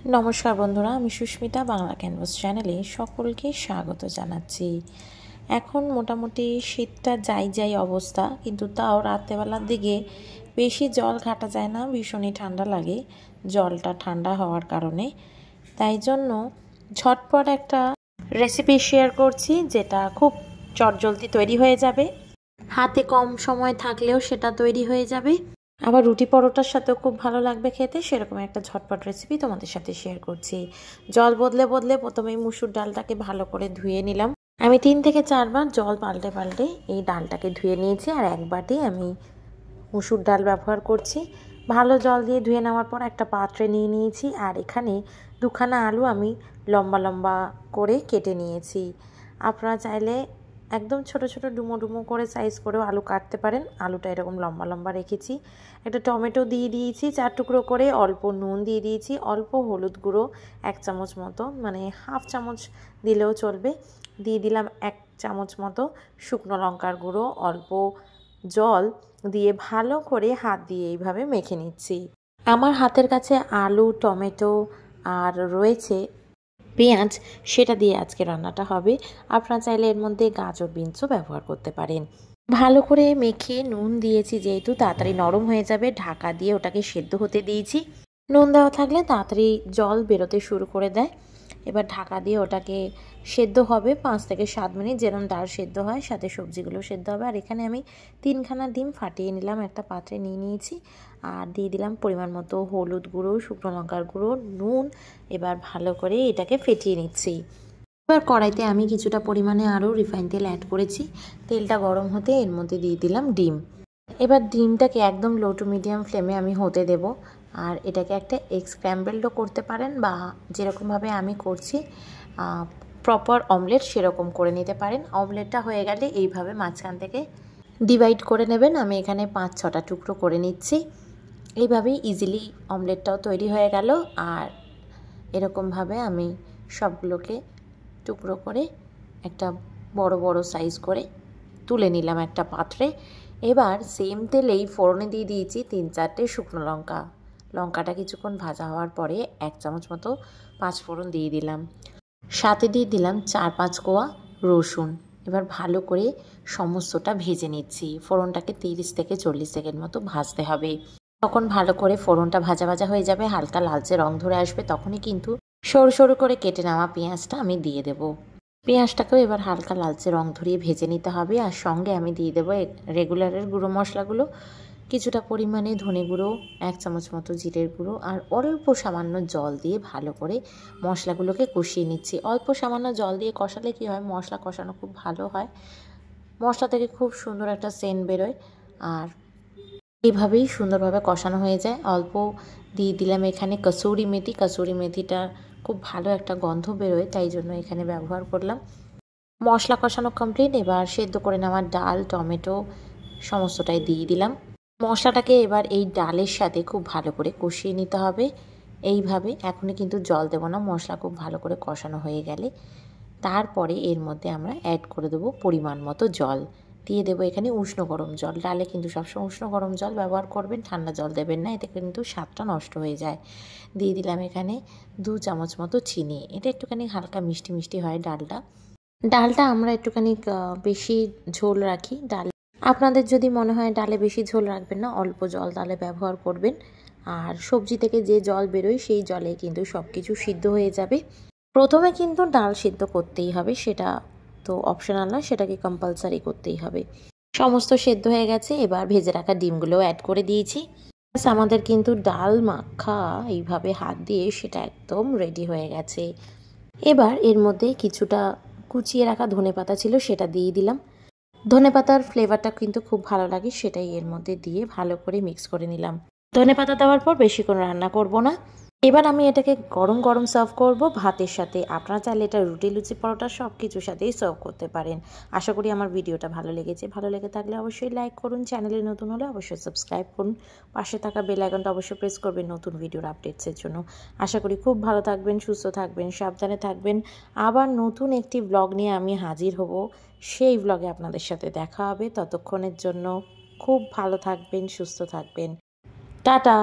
নমস্কার বন্ধুরা, আমি সুস্মিতা বাংলা ক্যানভাস চ্যানেলে সকলকে স্বাগত জানাচ্ছি। এখন মোটামুটি শীতটা যাই অবস্থা, কিন্তু তাও রাত্রেবেলার দিকে বেশি জল ঘাটা যায় না, ভীষণই ঠান্ডা লাগে জলটা ঠান্ডা হওয়ার কারণে। তাই জন্য ঝটপট একটা রেসিপি শেয়ার করছি, যেটা খুব চটজলদি তৈরি হয়ে যাবে, হাতে কম সময় থাকলেও সেটা তৈরি হয়ে যাবে, আবার রুটি পরোটার সাথেও খুব ভালো লাগবে খেতে। সেরকম একটা ঝটপট রেসিপি তোমাদের সাথে শেয়ার করছি। জল বদলে প্রথমেই মুসুর ডালটাকে ভালো করে ধুয়ে নিলাম। আমি 3 থেকে 4 বার জল পাল্টে এই ডালটাকে ধুয়ে নিয়েছি, আর এক বাটি আমি মুসুর ডাল ব্যবহার করছি। ভালো জল দিয়ে ধুয়ে নেওয়ার পর একটা পাত্রে নিয়ে নিয়েছি, আর এখানে 2খানা আলু আমি লম্বা করে কেটে নিয়েছি। আপনারা চাইলে একদম ছোট ছোট ডুমো করে সাইজ করেও আলু কাটতে পারেন। আলুটা এরকম লম্বা রেখেছি। একটা টমেটো দিয়ে দিয়েছি 4 টুকরো করে, অল্প নুন দিয়ে দিয়েছি, অল্প হলুদ গুঁড়ো 1 চামচ মতো, মানে হাফ চামচ দিলেও চলবে। দিয়ে দিলাম 1 চামচ মতো শুকনো লঙ্কার গুঁড়ো, অল্প জল দিয়ে ভালো করে হাত দিয়ে এইভাবে মেখে নিচ্ছি। আমার হাতের কাছে আলু, টমেটো আর রয়েছে পেঁয়াজ, সেটা দিয়ে আজকে রান্নাটা হবে। আপনারা চাইলে এর মধ্যে গাজর, বিনসও ব্যবহার করতে পারেন। ভালো করে মেখে নুন দিয়েছি, যেহেতু তাড়াতাড়ি নরম হয়ে যাবে, ঢাকা দিয়ে ওটাকে সেদ্ধ হতে দিয়েছি। নুন দেওয়া থাকলে তাড়াতাড়ি জল বেরোতে শুরু করে দেয়। এবার ঢাকা দিয়ে ওটাকে সেদ্ধ হবে 5 থেকে 7 মিনিট, যেরকম ডাল সেদ্ধ হয়, সাথে সবজিগুলো সেদ্ধ হবে। আর এখানে আমি 3খানা ডিম ফাটিয়ে নিলাম, একটা পাত্রে নিয়ে নিয়েছি, আর দিয়ে দিলাম পরিমাণ মতো হলুদ গুঁড়ো, শুকনো লঙ্কার গুঁড়ো, নুন। এবার ভালো করে এটাকে ফেটিয়ে নিচ্ছি। এবার কড়াইতে আমি কিছুটা পরিমাণে আরও রিফাইন তেল অ্যাড করেছি। তেলটা গরম হতে এর মধ্যে দিয়ে দিলাম ডিম। এবার ডিমটাকে একদম লো টু মিডিয়াম ফ্লেমে আমি হতে দেব। আর এটাকে একটা এগ স্ক্র্যাম্বলডও করতে পারেন, বা যেরকমভাবে আমি করছি প্রপার অমলেট সেরকম করে নিতে পারেন। অমলেটটা হয়ে গেলে এইভাবে মাঝখান থেকে ডিভাইড করে নেবেন। আমি এখানে 5-6টা টুকরো করে নিচ্ছি। এইভাবেই ইজিলি অমলেটটাও তৈরি হয়ে গেল। আর এরকমভাবে আমি সবগুলোকে টুকরো করে একটা বড় সাইজ করে তুলে নিলাম একটা পাত্রে। এবার সেম তেলেই ফোড়নে দিয়ে দিয়েছি 3-4টে শুকনো লঙ্কা। লঙ্কাটা কিছুক্ষণ ভাজা হওয়ার পরে 1 চামচ মতো 5 ফোড়ন দিয়ে দিলাম, সাথে দিয়ে দিলাম 4-5 কোয়া রসুন। এবার ভালো করে সমস্তটা ভেজে নিচ্ছি। ফোড়নটাকে 30 থেকে 40 সেকেন্ড মতো ভাজতে হবে। তখন ভালো করে ফোড়নটা ভাজা হয়ে যাবে, হালকা লালচে রং ধরে আসবে, তখনই কিন্তু সরু করে কেটে নেওয়া পেঁয়াজটা আমি দিয়ে দেব। পেঁয়াজটাকেও এবার হালকা লালচে রং ধরিয়ে ভেজে নিতে হবে। আর সঙ্গে আমি দিয়ে দেবো রেগুলারের গুঁড়ো মশলাগুলো, কিছুটা পরিমাণে ধনে গুঁড়ো, 1 চামচ মতো জিরের গুঁড়ো, আর অল্প সামান্য জল দিয়ে ভালো করে মশলাগুলোকে কষিয়ে নিচ্ছি। অল্প সামান্য জল দিয়ে কষালে কী হয়, মশলা কষানো খুব ভালো হয়, মশলা থেকে খুব সুন্দর একটা সেন্ট বেরোয়, আর এইভাবেই সুন্দরভাবে কষানো হয়ে যায়। অল্প দিয়ে দিলাম এখানে কসুরি মেথিটা খুব ভালো একটা গন্ধ বেরোয়, তাই জন্য এখানে ব্যবহার করলাম। মশলা কষানো কমপ্লিট। এবার সেদ্ধ করে নেওয়া ডাল, টমেটো সমস্তটাই দিয়ে দিলাম। মশলাটাকে এবার এই ডালের সাথে খুব ভালো করে কষিয়ে নিতে হবে। এইভাবে এখনই কিন্তু জল দেবো না, মশলা খুব ভালো করে কষানো হয়ে গেলে তারপরে এর মধ্যে আমরা অ্যাড করে দেবো পরিমাণ মতো জল। দিয়ে দেবো এখানে উষ্ণ গরম জল। ডালে কিন্তু সবসময় উষ্ণ গরম জল ব্যবহার করবেন, ঠান্ডা জল দেবেন না, এতে কিন্তু স্বাদটা নষ্ট হয়ে যায়। দিয়ে দিলাম এখানে 2 চামচ মতো চিনি। এটা একটুখানি হালকা মিষ্টি হয় ডালটা আমরা একটুখানি বেশি ঝোল রাখি ডাল। আপনাদের যদি মনে হয় ডালে বেশি ঝোল রাখবেন না, অল্প জল ডালে ব্যবহার করবেন। আর সবজি থেকে যে জল বেরোয় সেই জলে কিন্তু সব কিছু সিদ্ধ হয়ে যাবে। প্রথমে কিন্তু ডাল সিদ্ধ করতেই হবে, সেটা তো অপশনাল না, সেটাকে কম্পালসারি করতেই হবে। সমস্ত সেদ্ধ হয়ে গেছে, এবার ভেজে রাখা ডিমগুলোও অ্যাড করে দিয়েছি। আমাদের কিন্তু ডাল মাখা এইভাবে হাত দিয়ে সেটা একদম রেডি হয়ে গেছে। এবার এর মধ্যে কিছুটা কুচিয়ে রাখা ধনেপাতা ছিল, সেটা দিয়ে দিলাম। ধনেপাতার ফ্লেভারটা কিন্তু খুব ভালো লাগে, সেটাই এর মধ্যে দিয়ে ভালো করে মিক্স করে নিলাম। ধনেপাতা দেওয়ার পর বেশিক্ষণ রান্না করব না। এবার আমি এটাকে গরম সার্ভ করব ভাতের সাথে। আপনারা চাইলে এটা রুটি, লুচি, পরোটা সব কিছুর সাথেই সার্ভ করতে পারেন। আশা করি আমার ভিডিওটা ভালো লেগেছে। ভালো লেগে থাকলে অবশ্যই লাইক করুন, চ্যানেলে নতুন হলে অবশ্যই সাবস্ক্রাইব করুন, পাশে থাকা বেল আইকনটা অবশ্যই প্রেস করবেন নতুন ভিডিওর আপডেটসের জন্য। আশা করি খুব ভালো থাকবেন, সুস্থ থাকবেন, সাবধানে থাকবেন। আবার নতুন একটি ব্লগ নিয়ে আমি হাজির হব, সেই ব্লগে আপনাদের সাথে দেখা হবে। ততক্ষণের জন্য খুব ভালো থাকবেন, সুস্থ থাকবেন। টাটা।